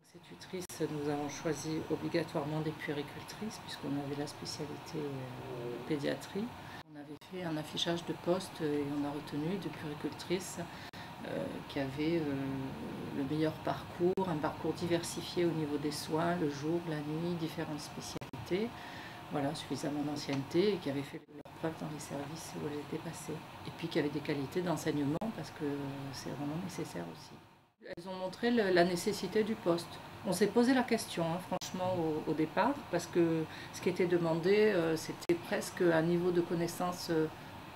Institutrice, nous avons choisi obligatoirement des puéricultrices puisqu'on avait la spécialité pédiatrie. On avait fait un affichage de poste et on a retenu des puéricultrices qui avaient le meilleur parcours, un parcours diversifié au niveau des soins, le jour, la nuit, différentes spécialités, voilà, suffisamment d'ancienneté et qui avaient fait leur preuve dans les services où elles étaient passées. Et puis qui avaient des qualités d'enseignement parce que c'est vraiment nécessaire aussi. Elles ont montré la nécessité du poste. On s'est posé la question, franchement, au départ, parce que ce qui était demandé, c'était presque un niveau de connaissance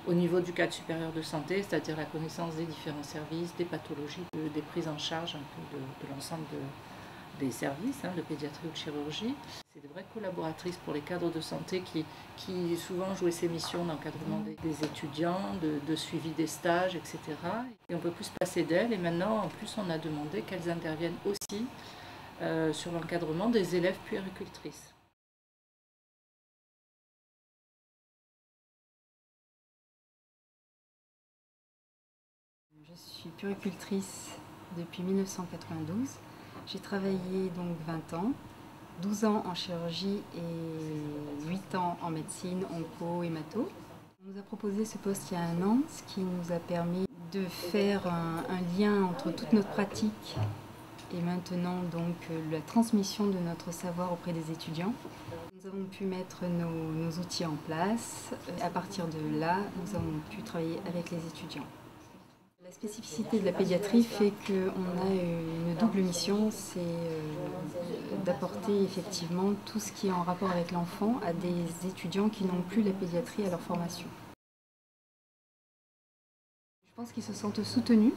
au niveau du cadre supérieur de santé, c'est-à-dire la connaissance des différents services, des pathologies, des prises en charge un peu de l'ensemble des services, de pédiatrie ou de chirurgie. C'est de vraies collaboratrices pour les cadres de santé qui souvent jouaient ces missions d'encadrement des étudiants, de suivi des stages, etc. Et on ne peut plus se passer d'elles. Et maintenant, en plus, on a demandé qu'elles interviennent aussi sur l'encadrement des élèves puéricultrices. Je suis puéricultrice depuis 1992. J'ai travaillé donc 20 ans, 12 ans en chirurgie et 8 ans en médecine, onco, hémato. On nous a proposé ce poste il y a un an, ce qui nous a permis de faire un lien entre toute notre pratique et maintenant donc la transmission de notre savoir auprès des étudiants. Nous avons pu mettre nos outils en place. À partir de là, nous avons pu travailler avec les étudiants. La spécificité de la pédiatrie fait qu'on a une double mission, c'est d'apporter effectivement tout ce qui est en rapport avec l'enfant à des étudiants qui n'ont plus la pédiatrie à leur formation. Je pense qu'ils se sentent soutenus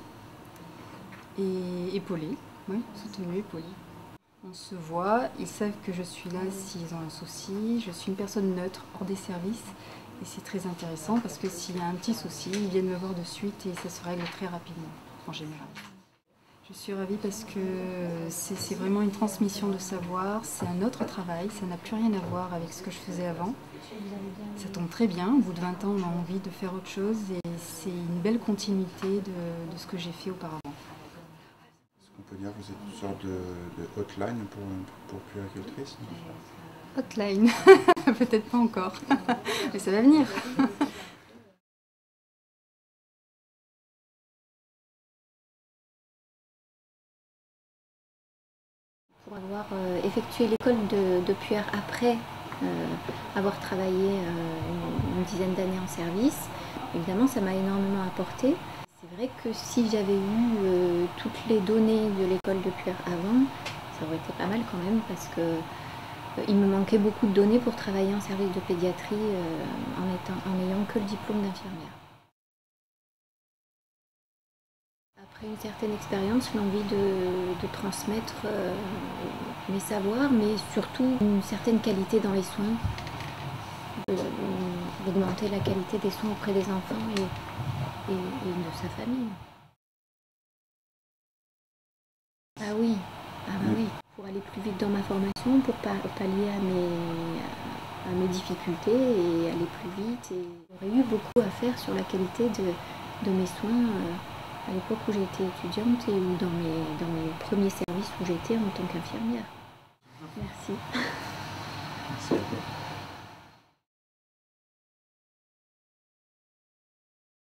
et épaulés. Oui, soutenus, épaulés. On se voit, ils savent que je suis là s'ils ont un souci, je suis une personne neutre, hors des services. Et c'est très intéressant parce que s'il y a un petit souci, ils viennent me voir de suite et ça se règle très rapidement, en général. Je suis ravie parce que c'est vraiment une transmission de savoir, c'est un autre travail, ça n'a plus rien à voir avec ce que je faisais avant. Ça tombe très bien, au bout de 20 ans, on a envie de faire autre chose et c'est une belle continuité de ce que j'ai fait auparavant. Est-ce qu'on peut dire que vous êtes une sorte de hotline pour puéricultrice? Hotline, peut-être pas encore, mais ça va venir. Pour avoir effectué l'école de puère après avoir travaillé une dizaine d'années en service, évidemment ça m'a énormément apporté. C'est vrai que si j'avais eu toutes les données de l'école de puère avant, ça aurait été pas mal quand même parce que il me manquait beaucoup de données pour travailler en service de pédiatrie en n'ayant que le diplôme d'infirmière. Après une certaine expérience, l'envie de transmettre mes savoirs, mais surtout une certaine qualité dans les soins, d'augmenter la qualité des soins auprès des enfants et de sa famille. Ah oui, oui. Pour aller plus vite dans ma formation, pour pallier à mes difficultés et aller plus vite. Et j'aurais eu beaucoup à faire sur la qualité de mes soins à l'époque où j'étais étudiante et dans mes premiers services où j'étais en tant qu'infirmière. Merci. Merci à vous.